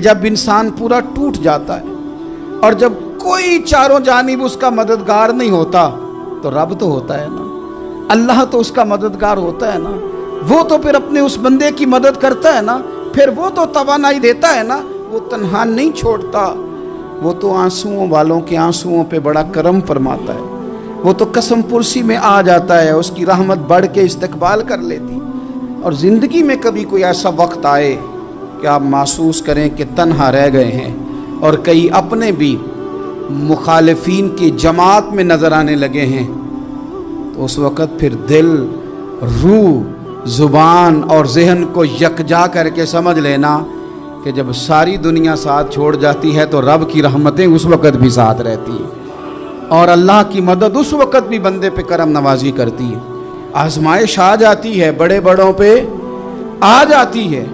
جب انسان پورا ٹوٹ جاتا ہے اور جب کوئی چاروں جانب اس کا مددگار نہیں ہوتا تو رب تو ہوتا ہے نا، اللہ تو اس کا مددگار ہوتا ہے نا، وہ تو پھر اپنے اس بندے کی مدد کرتا ہے نا، پھر وہ تو توانائی دیتا ہے نا، وہ تنہا نہیں چھوڑتا، وہ تو آنسوؤں والوں کے آنسوؤں پہ بڑا کرم فرماتا ہے، وہ تو قسم پرسی میں آ جاتا ہے، اس کی رحمت بڑھ کے استقبال کر لیتی۔ اور زندگی میں کبھی کوئی ایسا وقت آئے کہ آپ محسوس کریں کہ تنہا رہ گئے ہیں اور کئی اپنے بھی مخالفین کی جماعت میں نظر آنے لگے ہیں، تو اس وقت پھر دل، روح، زبان اور ذہن کو یکجا کر کے سمجھ لینا کہ جب ساری دنیا ساتھ چھوڑ جاتی ہے تو رب کی رحمتیں اس وقت بھی ساتھ رہتی ہیں، اور اللہ کی مدد اس وقت بھی بندے پہ کرم نوازی کرتی ہے۔ آزمائش آ جاتی ہے، بڑے بڑوں پہ آ جاتی ہے،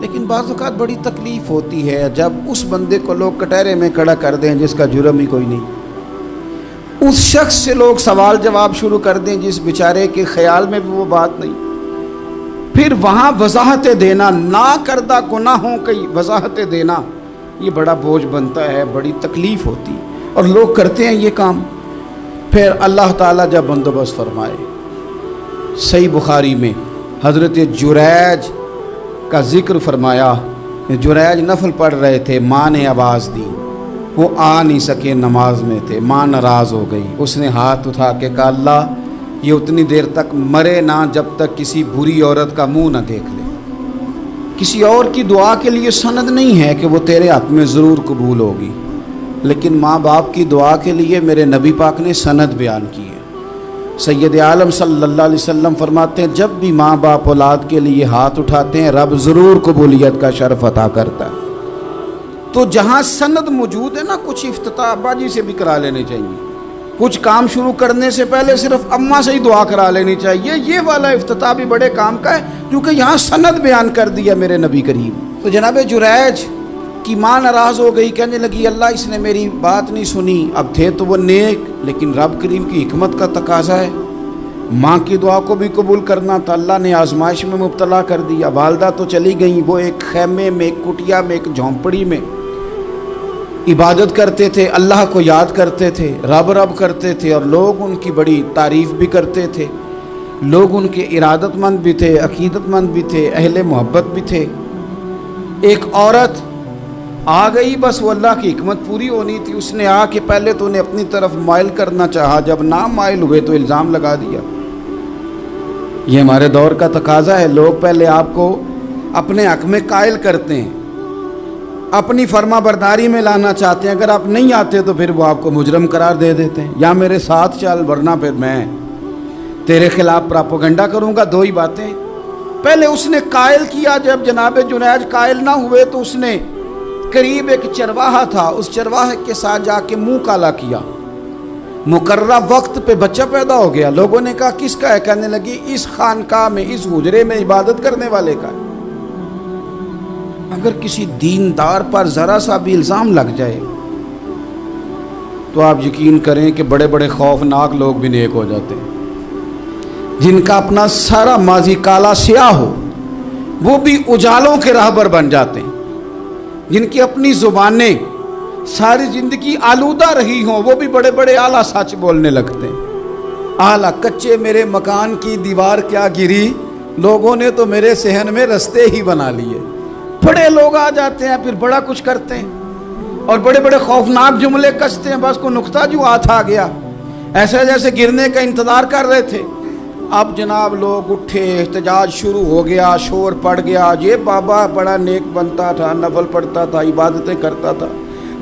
لیکن بعض اوقات بڑی تکلیف ہوتی ہے جب اس بندے کو لوگ کٹہرے میں کھڑا کر دیں جس کا جرم ہی کوئی نہیں، اس شخص سے لوگ سوال جواب شروع کر دیں جس بیچارے کے خیال میں بھی وہ بات نہیں، پھر وہاں وضاحتیں دینا، نہ کردہ گناہوں کی وضاحتیں دینا، یہ بڑا بوجھ بنتا ہے، بڑی تکلیف ہوتی ہے، اور لوگ کرتے ہیں یہ کام۔ پھر اللہ تعالیٰ جب بندوبست فرمائے، صحیح بخاری میں حضرت جریج کا ذکر فرمایا، جریج نفل پڑھ رہے تھے، ماں نے آواز دی، وہ آ نہیں سکے، نماز میں تھے، ماں ناراض ہو گئی، اس نے ہاتھ اٹھا کے کہا اللہ یہ اتنی دیر تک مرے نہ جب تک کسی بری عورت کا منہ نہ دیکھ لے۔ کسی اور کی دعا کے لیے سند نہیں ہے کہ وہ تیرے حق میں ضرور قبول ہوگی، لیکن ماں باپ کی دعا کے لیے میرے نبی پاک نے سند بیان کی ہے۔ سید عالم صلی اللہ علیہ وسلم فرماتے ہیں جب بھی ماں باپ اولاد کے لیے ہاتھ اٹھاتے ہیں رب ضرور قبولیت کا شرف عطا کرتا ہے۔ تو جہاں سند موجود ہے نا، کچھ افتتاح ابا جی سے بھی کرا لینے چاہیے، کچھ کام شروع کرنے سے پہلے صرف اماں سے ہی دعا کرا لینی چاہیے، یہ والا افتتاح بھی بڑے کام کا ہے کیونکہ یہاں سند بیان کر دیا میرے نبی کریم۔ تو جناب جریج کی ماں ناراض ہو گئی، کہنے لگی اللہ اس نے میری بات نہیں سنی، اب تھے تو وہ نیک، لیکن رب کریم کی حکمت کا تقاضا ہے، ماں کی دعا کو بھی قبول کرنا تھا، اللہ نے آزمائش میں مبتلا کر دیا۔ والدہ تو چلی گئیں، وہ ایک خیمے میں، ایک کٹیا میں، ایک جھونپڑی میں عبادت کرتے تھے، اللہ کو یاد کرتے تھے، رب رب کرتے تھے، اور لوگ ان کی بڑی تعریف بھی کرتے تھے، لوگ ان کے ارادت مند بھی تھے، عقیدت مند بھی تھے، اہل محبت بھی تھے۔ ایک عورت آ گئی، بس وہ اللہ کی حکمت پوری ہونی تھی، اس نے آ کے پہلے تو انہیں اپنی طرف مائل کرنا چاہا، جب نہ مائل ہوئے تو الزام لگا دیا۔ یہ ہمارے دور کا تقاضا ہے، لوگ پہلے آپ کو اپنے حق میں قائل کرتے ہیں، اپنی فرما برداری میں لانا چاہتے ہیں، اگر آپ نہیں آتے تو پھر وہ آپ کو مجرم قرار دے دیتے ہیں، یا میرے ساتھ چل ورنہ پھر میں تیرے خلاف پراپوگنڈا کروں گا، دو ہی باتیں۔ پہلے اس نے قائل کیا، جب جناب جنید قائل نہ ہوئے تو اس نے قریب ایک چرواہا تھا، اس چرواہے کے ساتھ جا کے منہ کالا کیا، مقررہ وقت پہ بچہ پیدا ہو گیا، لوگوں نے کہا کس کا ہے، کہنے لگی اس خانقاہ میں، اس حجرے میں عبادت کرنے والے کا ہے۔ اگر کسی دیندار پر ذرا سا بھی الزام لگ جائے تو آپ یقین کریں کہ بڑے بڑے خوفناک لوگ بھی نیک ہو جاتے ہیں، جن کا اپنا سارا ماضی کالا سیاہ ہو وہ بھی اجالوں کے راہبر بن جاتے ہیں، جن کی اپنی زبانیں ساری زندگی آلودہ رہی ہوں وہ بھی بڑے بڑے اعلیٰ سچ بولنے لگتے ہیں۔ اعلیٰ کچے میرے مکان کی دیوار کیا گری، لوگوں نے تو میرے صحن میں رستے ہی بنا لیے۔ بڑے لوگ آ جاتے ہیں، پھر بڑا کچھ کرتے ہیں اور بڑے بڑے خوفناک جملے کستے ہیں، بس کو نقطہ جو ہاتھ آ گیا ایسے جیسے گرنے کا انتظار کر رہے تھے۔ اب جناب لوگ اٹھے، احتجاج شروع ہو گیا، شور پڑ گیا، یہ بابا بڑا نیک بنتا تھا، نفل پڑھتا تھا، عبادتیں کرتا تھا،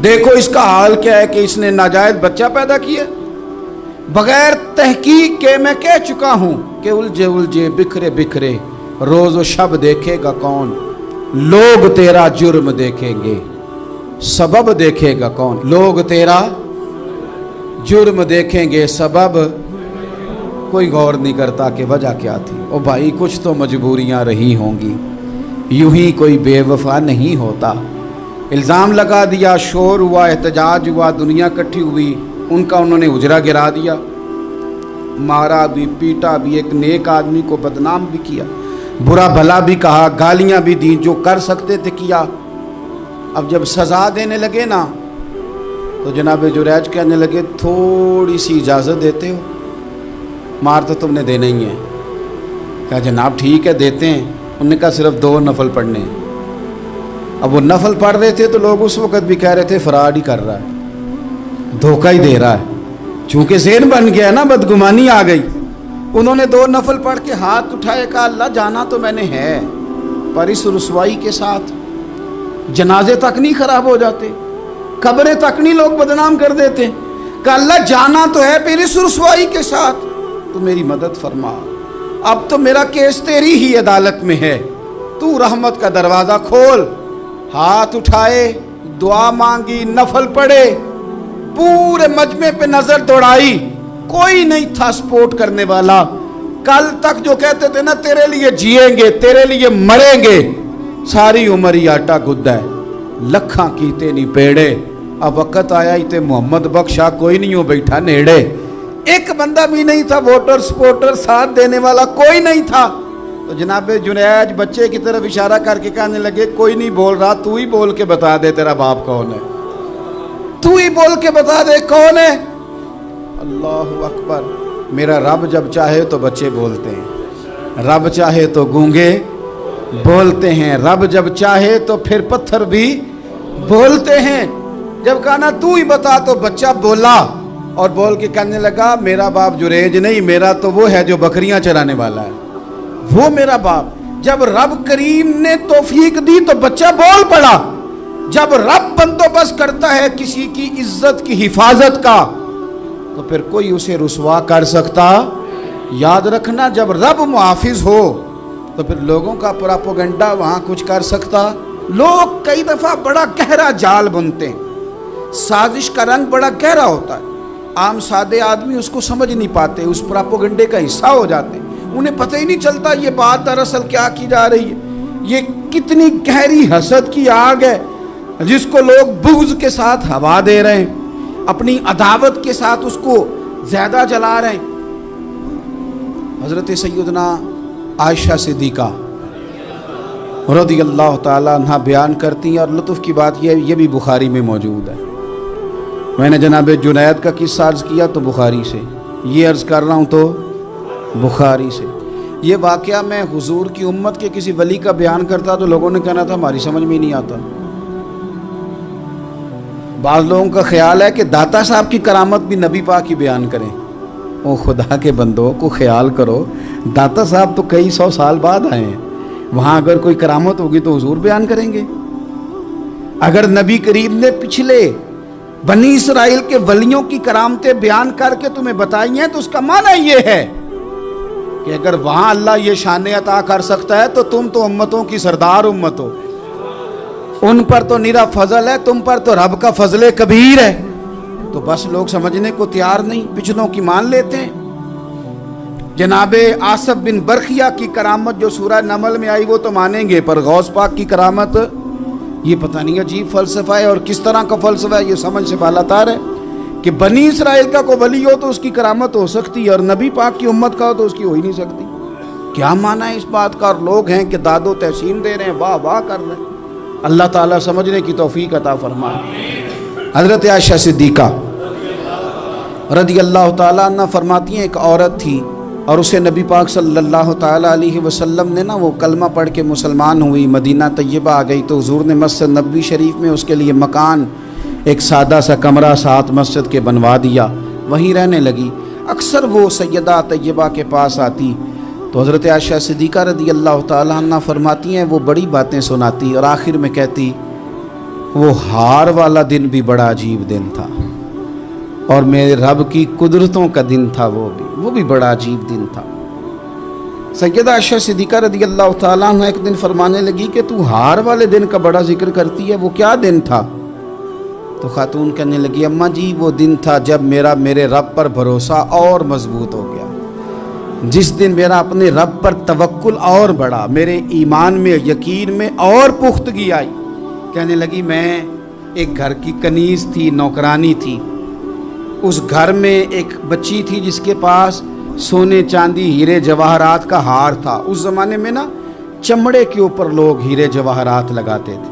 دیکھو اس کا حال کیا ہے کہ اس نے ناجائز بچہ پیدا کیا۔ بغیر تحقیق کے میں کہہ چکا ہوں کہ الجھے الجھے بکھرے بکھرے روز و شب دیکھے گا کون، لوگ تیرا جرم دیکھیں گے، سبب دیکھے گا کون، لوگ تیرا جرم دیکھیں گے، سبب کوئی غور نہیں کرتا کہ وجہ کیا تھی۔ او بھائی کچھ تو مجبوریاں رہی ہوں گی، یوں ہی کوئی بے وفا نہیں ہوتا۔ الزام لگا دیا، شور ہوا، احتجاج ہوا، دنیا کٹھی ہوئی، ان کا انہوں نے حجرہ گرا دیا، مارا بھی، پیٹا بھی، ایک نیک آدمی کو بدنام بھی کیا، برا بھلا بھی کہا، گالیاں بھی دیں، جو کر سکتے تھے کیا۔ اب جب سزا دینے لگے نا تو جناب جریج کہنے لگے تھوڑی سی اجازت دیتے ہو، مار تو تم نے دینا ہی ہے۔ کہا جناب ٹھیک ہے دیتے ہیں۔ انہوں نے کہا صرف 2 نفل پڑھنے ہیں۔ اب وہ نفل پڑھ رہے تھے تو لوگ اس وقت بھی کہہ رہے تھے فراڈ ہی کر رہا ہے، دھوکہ ہی دے رہا ہے، چونکہ ذہن بن گیا نا، بدگمانی آ گئی۔ انہوں نے 2 نفل پڑھ کے ہاتھ اٹھائے، کہا اللہ جانا تو میں نے ہے، پر اس رسوائی کے ساتھ جنازے تک نہیں خراب ہو جاتے، قبریں تک نہیں لوگ بدنام کر دیتے۔ کہا اللہ جانا تو ہے، پھر اس رسوائی کے ساتھ تو میری مدد فرما، اب تو میرا کیس تیری ہی عدالت میں ہے، تو رحمت کا دروازہ کھول۔ ہاتھ اٹھائے، دعا مانگی، نفل پڑھے، پورے مجمع پہ نظر دوڑائی، کوئی نہیں تھا سپورٹ کرنے والا۔ کل تک جو کہتے تھے نا تیرے لیے جیئیں گے، تیرے لیے مریں گے، ساری عمر ہی آٹا گدا ہے، لکھاں کیتے نہیں پیڑے، اب وقت آیا ہی تے محمد بخشا کوئی نہیں ہو بیٹھا نیڑے۔ ایک بندہ بھی نہیں تھا، ووٹر سپورٹر ساتھ دینے والا کوئی نہیں تھا۔ تو جناب جنید بچے کی طرف اشارہ کر کے کہنے لگے کوئی نہیں بول رہا، تو ہی بول کے بتا دے تیرا باپ کون ہے، تو ہی بول کے بتا دے کون ہے۔ اللہ اکبر۔ میرا رب جب چاہے تو بچے بولتے ہیں، رب چاہے تو گونگے بولتے ہیں، رب جب چاہے تو پھر پتھر بھی بولتے ہیں۔ جب کہا نا تو ہی بتا تو بچہ بولا، اور بول کے کہنے لگا میرا باپ جریج نہیں، میرا تو وہ ہے جو بکریاں چرانے والا ہے، وہ میرا باپ۔ جب رب کریم نے توفیق دی تو بچہ بول پڑا۔ جب رب بندوبست کرتا ہے کسی کی عزت کی حفاظت کا تو پھر کوئی اسے رسوا کر سکتا؟ یاد رکھنا جب رب محافظ ہو تو پھر لوگوں کا پراپوگنڈا وہاں کچھ کر سکتا؟ لوگ کئی دفعہ بڑا گہرا جال بنتے ہیں، سازش کا رنگ بڑا گہرا ہوتا ہے، عام سادے آدمی اس کو سمجھ نہیں پاتے، اس پراپوگنڈے کا حصہ ہو جاتے ہیں، انہیں پتہ ہی نہیں چلتا یہ بات دراصل کیا کی جا رہی ہے۔ یہ کتنی گہری حسد کی آگ ہے جس کو لوگ بغض کے ساتھ ہوا دے رہے ہیں، اپنی عداوت کے ساتھ اس کو زیادہ جلا رہے ہیں۔ حضرت سیدنا عائشہ صدیقہ رضی اللہ تعالیٰ عنہ بیان کرتی ہیں، اور لطف کی بات یہ بھی بخاری میں موجود ہے۔ میں نے جناب جنید کا قصہ عرض کیا تو بخاری سے، یہ عرض کر رہا ہوں تو بخاری سے۔ یہ واقعہ میں حضور کی امت کے کسی ولی کا بیان کرتا تو لوگوں نے کہنا تھا ہماری سمجھ میں ہی نہیں آتا۔ بعض لوگوں کا خیال ہے کہ داتا صاحب کی کرامت بھی نبی پاک کی بیان کریں۔ او خدا کے بندوں کو خیال کرو، داتا صاحب تو کئی 100 سال بعد آئے ہیں، وہاں اگر کوئی کرامت ہوگی تو حضور بیان کریں گے؟ اگر نبی کریم نے پچھلے بنی اسرائیل کے ولیوں کی کرامتیں بیان کر کے تمہیں بتائی ہیں تو اس کا معنی یہ ہے کہ اگر وہاں اللہ یہ شان عطا کر سکتا ہے تو تم تو امتوں کی سردار امت ہو، ان پر تو نیرا فضل ہے، تم پر تو رب کا فضل کبیر ہے۔ تو بس لوگ سمجھنے کو تیار نہیں، پچھلوں کی مان لیتے ہیں۔ جناب آصف بن برخیہ کی کرامت جو سورہ نمل میں آئی وہ تو مانیں گے، پر غوث پاک کی کرامت یہ پتہ نہیں عجیب فلسفہ ہے، اور کس طرح کا فلسفہ ہے یہ سمجھ سے بالاتر ہے کہ بنی اسرائیل کا کوئی ولی ہو تو اس کی کرامت ہو سکتی ہے، اور نبی پاک کی امت کا ہو تو اس کی ہو ہی نہیں سکتی۔ کیا معنی ہے اس بات کا؟ اور لوگ ہیں کہ داد و تحسین دے رہے ہیں، واہ واہ کر رہے ہیں۔ اللہ تعالیٰ سمجھنے کی توفیق عطا فرمائے۔ حضرت عائشہ صدیقہ رضی اللہ تعالیٰ عنہ فرماتی ہیں ایک عورت تھی اور اسے نبی پاک صلی اللہ تعالیٰ علیہ وسلم نے وہ کلمہ پڑھ کے مسلمان ہوئی، مدینہ طیبہ آ گئی تو حضور نے مسجد نبوی شریف میں اس کے لیے مکان، ایک سادہ سا کمرہ ساتھ مسجد کے بنوا دیا، وہیں رہنے لگی۔ اکثر وہ سیدہ طیبہ کے پاس آتی تو حضرت عائشہ صدیقہ رضی اللہ تعالیٰ عنہ فرماتی ہیں وہ بڑی باتیں سناتی اور آخر میں کہتی وہ ہار والا دن بھی بڑا عجیب دن تھا، اور میرے رب کی قدرتوں کا دن تھا، وہ بھی بڑا عجیب دن تھا۔ سیدہ عائشہ صدیقہ رضی اللہ تعالیٰ عنہ ایک دن فرمانے لگی کہ تو ہار والے دن کا بڑا ذکر کرتی ہے، وہ کیا دن تھا؟ تو خاتون کہنے لگی اماں جی وہ دن تھا جب میرے رب پر بھروسہ اور مضبوط ہو گیا، جس دن میرا اپنے رب پر توکل اور بڑھا، میرے ایمان میں یقین میں اور پختگی آئی۔ کہنے لگی میں ایک گھر کی کنیز تھی، نوکرانی تھی، اس گھر میں ایک بچی تھی جس کے پاس سونے چاندی ہیرے جواہرات کا ہار تھا۔ اس زمانے میں چمڑے کے اوپر لوگ ہیرے جواہرات لگاتے تھے،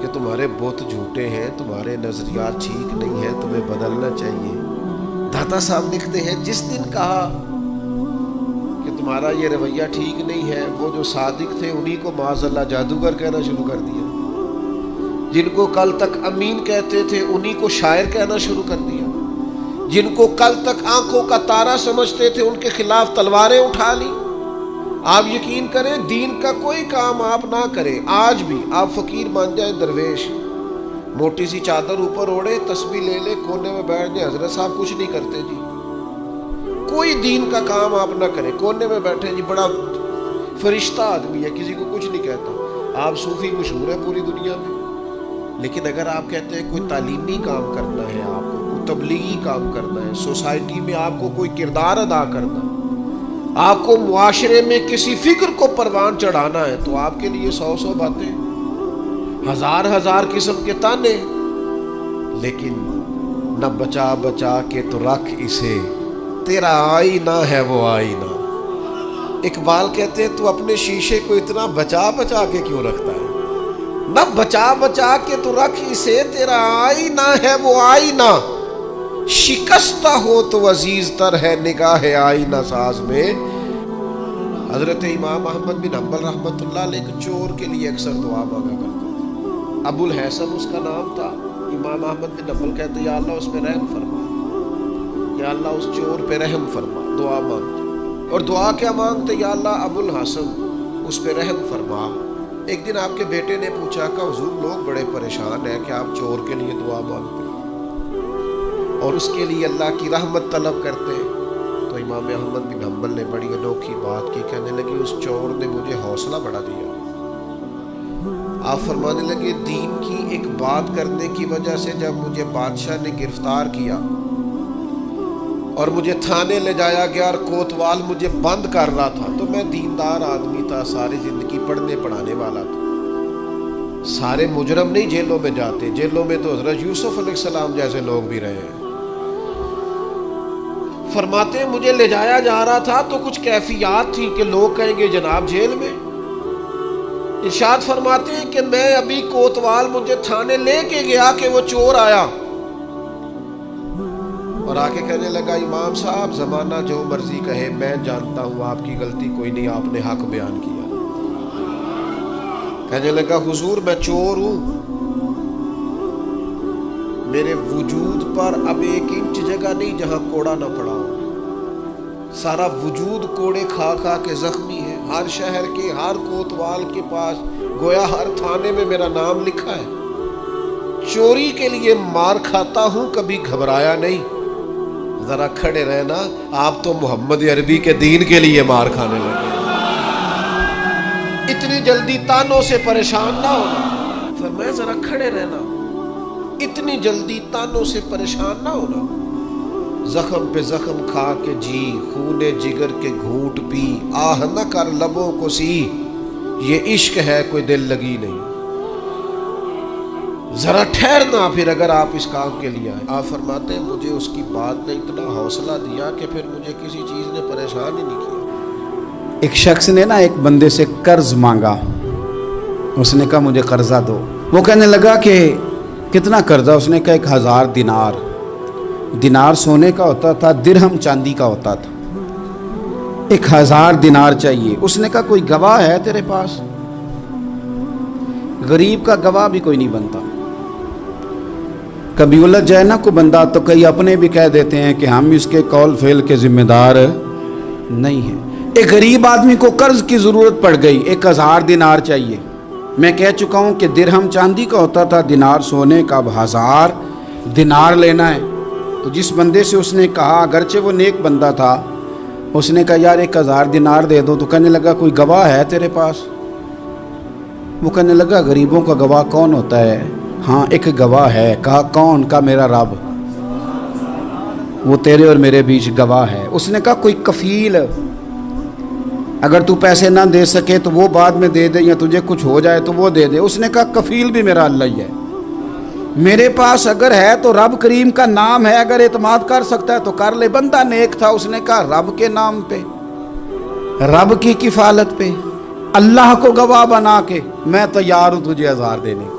کہ تمہارے بت جھوٹے ہیں, تمہارے نظریات ٹھیک نہیں ہیں, تمہیں بدلنا چاہیے. داتا صاحب لکھتے ہیں جس دن کہا کہ تمہارا یہ رویہ ٹھیک نہیں ہے, وہ جو صادق تھے انہی کو معاذ اللہ جادوگر کہنا شروع کر دیا. جن کو کل تک امین کہتے تھے انہی کو شاعر کہنا شروع کر دیا. جن کو کل تک آنکھوں کا تارا سمجھتے تھے ان کے خلاف تلواریں اٹھا لی. آپ یقین کریں دین کا کوئی کام آپ نہ کریں, آج بھی آپ فقیر بن جائیں درویش, موٹی سی چادر اوپر اوڑے, تسبیح لے لے, کونے میں بیٹھ جائیں, حضرت صاحب کچھ نہیں کرتے جی, کوئی دین کا کام آپ نہ کریں, کونے میں بیٹھے جی, بڑا فرشتہ آدمی ہے, کسی کو کچھ نہیں کہتا. آپ صوفی مشہور ہے پوری دنیا میں, لیکن اگر آپ کہتے ہیں کوئی تعلیمی کام کرنا ہے, آپ کو کوئی تبلیغی کام کرنا ہے, سوسائٹی میں آپ کو کوئی کردار ادا کرنا ہے, آپ کو معاشرے میں کسی فکر کو پروان چڑھانا ہے, تو آپ کے لیے 100 باتیں, ہزار قسم کے تانے, لیکن نہ بچا بچا کے تو رکھ اسے, تیرا آئینہ ہے وہ آئینہ. اقبال کہتے ہیں تو اپنے شیشے کو اتنا بچا بچا کے کیوں رکھتا ہے؟ نہ بچا بچا کے تو رکھ اسے, تیرا آئینہ ہے وہ آئینہ. شکستہ ہو تو عزیز تر ہے نگاہ آئینہ ساز میں. حضرت امام احمد بن حنبل رحمۃ اللہ علیہ ایک چور کے لیے اکثر دعا مانگا کرتے تھے. ابو الحسن اس کا نام تھا. امام احمد بن حنبل کہتے یا اللہ اس پہ رحم فرما, یا اللہ اس چور پہ رحم فرما. دعا مانگتے, اور دعا کیا مانگتے؟ یا اللہ ابو الحسن اس پہ رحم فرما. ایک دن آپ کے بیٹے نے پوچھا کہ حضور لوگ بڑے پریشان ہیں کہ آپ چور کے لیے دعا مانگتے ہیں اور اس کے لیے اللہ کی رحمت طلب کرتے ہیں. تو امام احمد بن حنبل نے بڑی انوکھی بات کی, کہنے لگے اس چور نے مجھے حوصلہ بڑھا دیا. آپ فرمانے لگے دین کی ایک بات کرنے کی وجہ سے جب مجھے بادشاہ نے گرفتار کیا اور مجھے تھانے لے جایا گیا اور کوتوال مجھے بند کر رہا تھا, تو میں دیندار آدمی تھا, ساری زندگی پڑھنے پڑھانے والا تھا. سارے مجرم نہیں جیلوں میں جاتے, جیلوں میں تو حضرت یوسف علیہ السلام جیسے لوگ بھی رہے ہیں. فرماتے ہیں مجھے لے جایا جا رہا تھا تو کچھ کیفیات تھی کہ لوگ کہیں گے جناب جیل میں. ارشاد فرماتے ہیں کہ میں ابھی کوتوال مجھے تھانے لے کے گیا کہ وہ چور آیا اور آ کے کہنے لگا امام صاحب زمانہ جو مرضی کہے, میں جانتا ہوں آپ کی غلطی کوئی نہیں, آپ نے حق بیان کیا. کہنے لگا حضور میں چور ہوں, میرے وجود پر اب 1 انچ جگہ نہیں جہاں کوڑا نہ پڑا ہو, سارا وجود کوڑے کھا کھا کے زخمی ہے. ہر شہر کے ہر کوتوال کے پاس گویا ہر تھانے میں میرا نام لکھا ہے. چوری کے لیے مار کھاتا ہوں, کبھی گھبرایا نہیں. ذرا کھڑے رہنا, آپ تو محمد عربی کے دین کے لیے مار کھانے لگے. اتنی جلدی تانوں سے پریشان نہ ہونا. فرمایا ذرا کھڑے رہنا, اتنی جلدی تانوں سے پریشان نہ ہونا. زخم پہ زخم کھا کے جی, خون جگر کے گھونٹ پی, آہ نہ کر لبوں کو سی, یہ عشق ہے کوئی دل لگی نہیں. ذرا ٹھہرنا پھر اگر آپ اس کام کے لیے آئے. آپ فرماتے ہیں مجھے اس کی بات نے اتنا حوصلہ دیا کہ پھر مجھے کسی چیز نے پریشان ہی نہیں کیا. ایک شخص نے نا ایک بندے سے قرض مانگا, اس نے کہا مجھے قرضہ دو. وہ کہنے لگا کہ کتنا قرضہ؟ اس نے کہا 1000 دینار. دینار سونے کا ہوتا تھا, درہم چاندی کا ہوتا تھا. 1000 دینار چاہیے. اس نے کہا کوئی گواہ ہے تیرے پاس؟ غریب کا گواہ بھی کوئی نہیں بنتا. کبھی الجھ جائے نا کوئی بندہ تو کئی اپنے بھی کہہ دیتے ہیں کہ ہم اس کے قول فعل کے ذمہ دار نہیں ہیں. ایک غریب آدمی کو قرض کی ضرورت پڑ گئی, 1000 دینار چاہیے. میں کہہ چکا ہوں کہ درہم چاندی کا ہوتا تھا, دینار سونے کا. اب 1000 دینار لینا ہے. تو جس بندے سے اس نے کہا, اگرچہ وہ نیک بندہ تھا, اس نے کہا یار 1000 دینار دے دو. تو کہنے لگا کوئی گواہ ہے تیرے پاس؟ وہ کہنے لگا غریبوں کا گواہ کون ہوتا ہے؟ ہاں ایک گواہ ہے. کہا کون؟ کا میرا رب, وہ تیرے اور میرے بیچ گواہ ہے. اس نے کہا کوئی کفیل, اگر تو پیسے نہ دے سکے تو وہ بعد میں دے دے, یا تجھے کچھ ہو جائے تو وہ دے دے. اس نے کہا کفیل بھی میرا اللہ ہی ہے. میرے پاس اگر ہے تو رب کریم کا نام ہے, اگر اعتماد کر سکتا ہے تو کر لے. بندہ نیک تھا, اس نے کہا رب کے نام پہ, رب کی کفالت پہ, اللہ کو گواہ بنا کے میں تیار ہوں تجھے 1000 دینے کو.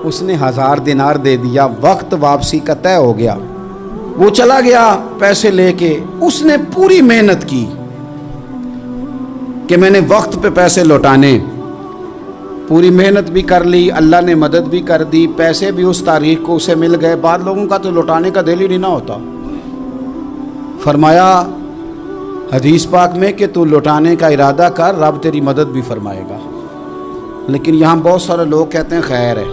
اس نے 1000 دینار دے دیا، وقت واپسی کا طے ہو گیا، وہ چلا گیا پیسے لے کے۔ اس نے پوری محنت کی کہ میں نے وقت پہ پیسے لوٹانے، پوری محنت بھی کر لی، اللہ نے مدد بھی کر دی، پیسے بھی اس تاریخ کو اسے مل گئے۔ بعض لوگوں کا تو لوٹانے کا دل ہی نہیں نہ ہوتا۔ فرمایا حدیث پاک میں کہ تو لوٹانے کا ارادہ کر، رب تیری مدد بھی فرمائے گا۔ لیکن یہاں بہت سارے لوگ کہتے ہیں خیر ہے،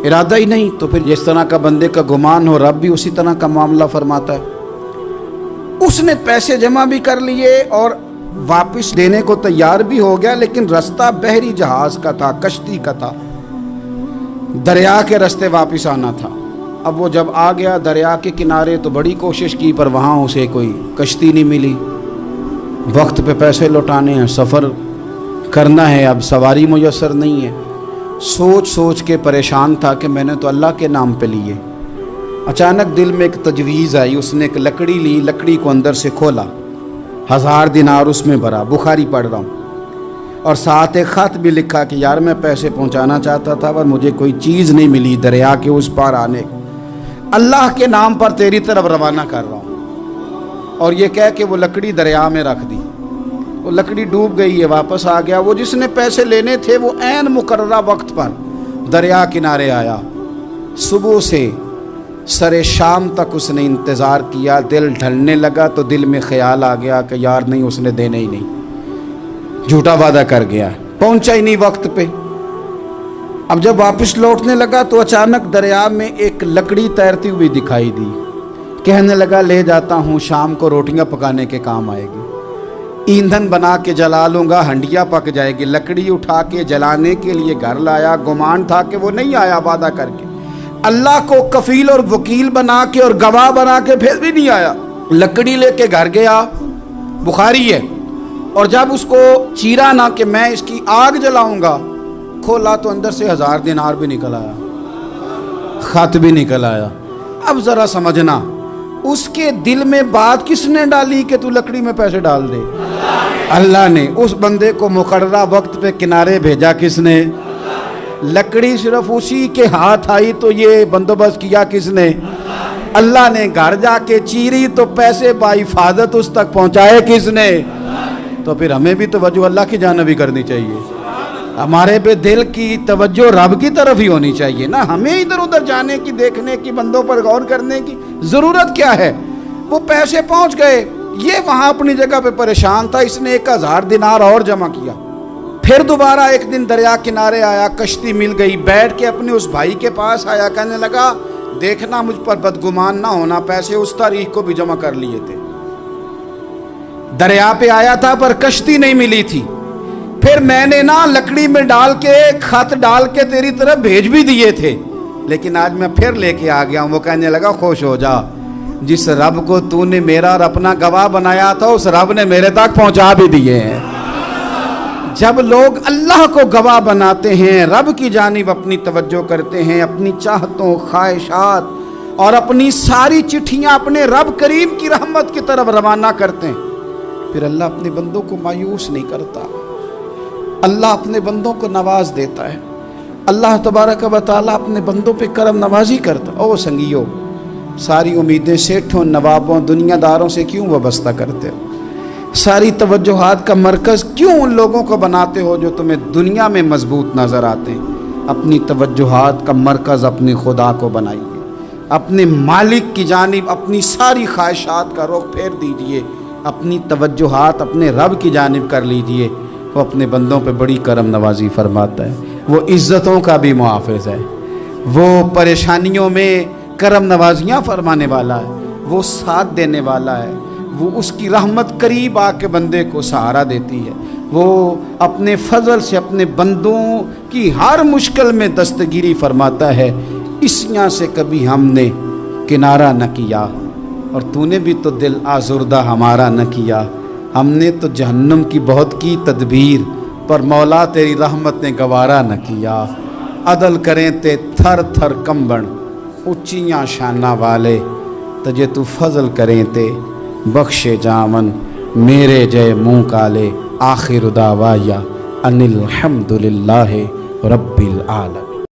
ارادہ ہی نہیں، تو پھر جس طرح کا بندے کا گمان ہو رب بھی اسی طرح کا معاملہ فرماتا ہے۔ اس نے پیسے جمع بھی کر لیے اور واپس دینے کو تیار بھی ہو گیا، لیکن رستہ بحری جہاز کا تھا، کشتی کا تھا، دریا کے رستے واپس آنا تھا۔ اب وہ جب آ گیا دریا کے کنارے تو بڑی کوشش کی، پر وہاں اسے کوئی کشتی نہیں ملی۔ وقت پہ پیسے لوٹانے ہیں، سفر کرنا ہے، اب سواری میسر نہیں ہے۔ سوچ سوچ کے پریشان تھا کہ میں نے تو اللہ کے نام پہ لیے۔ اچانک دل میں ایک تجویز آئی، اس نے ایک لکڑی لی، لکڑی کو اندر سے کھولا، 1000 دینار اس میں بھرا، بخاری پڑھ رہا ہوں، اور ساتھ ایک خط بھی لکھا کہ یار میں پیسے پہنچانا چاہتا تھا پر مجھے کوئی چیز نہیں ملی دریا کے اس پار آنے، اللہ کے نام پر تیری طرف روانہ کر رہا ہوں۔ اور یہ کہہ کہ وہ لکڑی دریا میں رکھ دی، وہ لکڑی ڈوب گئی ہے، واپس آ گیا۔ وہ جس نے پیسے لینے تھے وہ عین مقررہ وقت پر دریا کنارے آیا۔ صبح سے سر شام تک اس نے انتظار کیا، دل ڈھلنے لگا تو دل میں خیال آ گیا کہ یار نہیں، اس نے دینے ہی نہیں، جھوٹا وعدہ کر گیا، پہنچا ہی نہیں وقت پہ۔ اب جب واپس لوٹنے لگا تو اچانک دریا میں ایک لکڑی تیرتی ہوئی دکھائی دی، کہنے لگا لے جاتا ہوں، شام کو روٹیاں پکانے کے کام آئے گی، ایندھن بنا کے جلا لوں گا، ہنڈیا پک جائے گی۔ لکڑی اٹھا کے جلانے کے لیے گھر لایا، گمان تھا کہ وہ نہیں آیا وعدہ کر کے، اللہ کو کفیل اور وکیل بنا کے اور گواہ بنا کے پھر بھی نہیں آیا۔ لکڑی لے کے گھر گیا، بخاری ہے، اور جب اس کو چیرا نہ کہ میں اس کی آگ جلاؤں گا، کھولا تو اندر سے 1000 دینار بھی نکل آیا، خط بھی نکل آیا۔ اب ذرا سمجھنا، اس کے دل میں بات کس نے ڈالی کہ تو لکڑی میں پیسے ڈال دے؟ اللہ نے۔ اس بندے کو مقررہ وقت پہ کنارے بھیجا کس نے؟ لکڑی صرف اسی کے ہاتھ آئی تو یہ بندوبست کیا کس نے؟ اللہ نے۔ گھر جا کے چیری تو پیسے بحفاظت اس تک پہنچائے کس نے؟ تو پھر ہمیں بھی توجہ اللہ کی جانب ہی کرنی چاہیے، ہمارے پہ دل کی توجہ رب کی طرف ہی ہونی چاہیے نا، ہمیں ادھر ادھر جانے کی، دیکھنے کی، بندوں پر غور کرنے کی ضرورت کیا ہے؟ وہ پیسے پہنچ گئے، یہ وہاں اپنی جگہ پہ پریشان تھا، اس نے 1000 دینار اور جمع کیا۔ پھر دوبارہ ایک دن دریا کنارے آیا، کشتی مل گئی، بیٹھ کے اپنے اس بھائی کے پاس آیا، کہنے لگا دیکھنا مجھ پر بدگمان نہ ہونا، پیسے اس تاریخ کو بھی جمع کر لیے تھے، دریا پہ آیا تھا پر کشتی نہیں ملی تھی، پھر میں نے نا لکڑی میں ڈال کے خط ڈال کے تیری طرف بھیج بھی دیے تھے، لیکن آج میں پھر لے کے آ گیا ہوں۔ وہ کہنے لگا خوش ہو جا، جس رب کو تو نے میرا اور اپنا گواہ بنایا تھا اس رب نے میرے تک پہنچا بھی دیے ہیں۔ جب لوگ اللہ کو گواہ بناتے ہیں، رب کی جانب اپنی توجہ کرتے ہیں، اپنی چاہتوں، خواہشات اور اپنی ساری چٹھیاں اپنے رب کریم کی رحمت کی طرف روانہ کرتے ہیں، پھر اللہ اپنے بندوں کو مایوس نہیں کرتا، اللہ اپنے بندوں کو نواز دیتا ہے، اللہ تبارک و تعالیٰ اپنے بندوں پہ کرم نوازی کرتا۔ او سنگیو، ساری امیدیں سیٹھوں، نوابوں، دنیا داروں سے کیوں وابستہ کرتے ہو؟ ساری توجہات کا مرکز کیوں ان لوگوں کو بناتے ہو جو تمہیں دنیا میں مضبوط نظر آتے ہیں؟ اپنی توجہات کا مرکز اپنے خدا کو بنائیے، اپنے مالک کی جانب اپنی ساری خواہشات کا رخ پھیر دیجئے، اپنی توجہات اپنے رب کی جانب کر لیجئے، وہ اپنے بندوں پہ بڑی کرم نوازی فرماتا ہے، وہ عزتوں کا بھی محافظ ہے، وہ پریشانیوں میں کرم نوازیاں فرمانے والا ہے، وہ ساتھ دینے والا ہے، وہ اس کی رحمت قریب آ کے بندے کو سہارا دیتی ہے، وہ اپنے فضل سے اپنے بندوں کی ہر مشکل میں دستگیری فرماتا ہے۔ اسیاں سے کبھی ہم نے کنارہ نہ کیا، اور تو نے بھی تو دل آزردہ ہمارا نہ کیا، ہم نے تو جہنم کی بہت کی تدبیر، پر مولا تیری رحمت نے گوارا نہ کیا۔ عدل کریں تے تھر تھر کمبن، اچیاں شانہ والے، تجھے تو فضل کریں تے بخشے جامن، میرے جے منہ کالے، آخر دعوایا ان الحمدللہ رب العالمین۔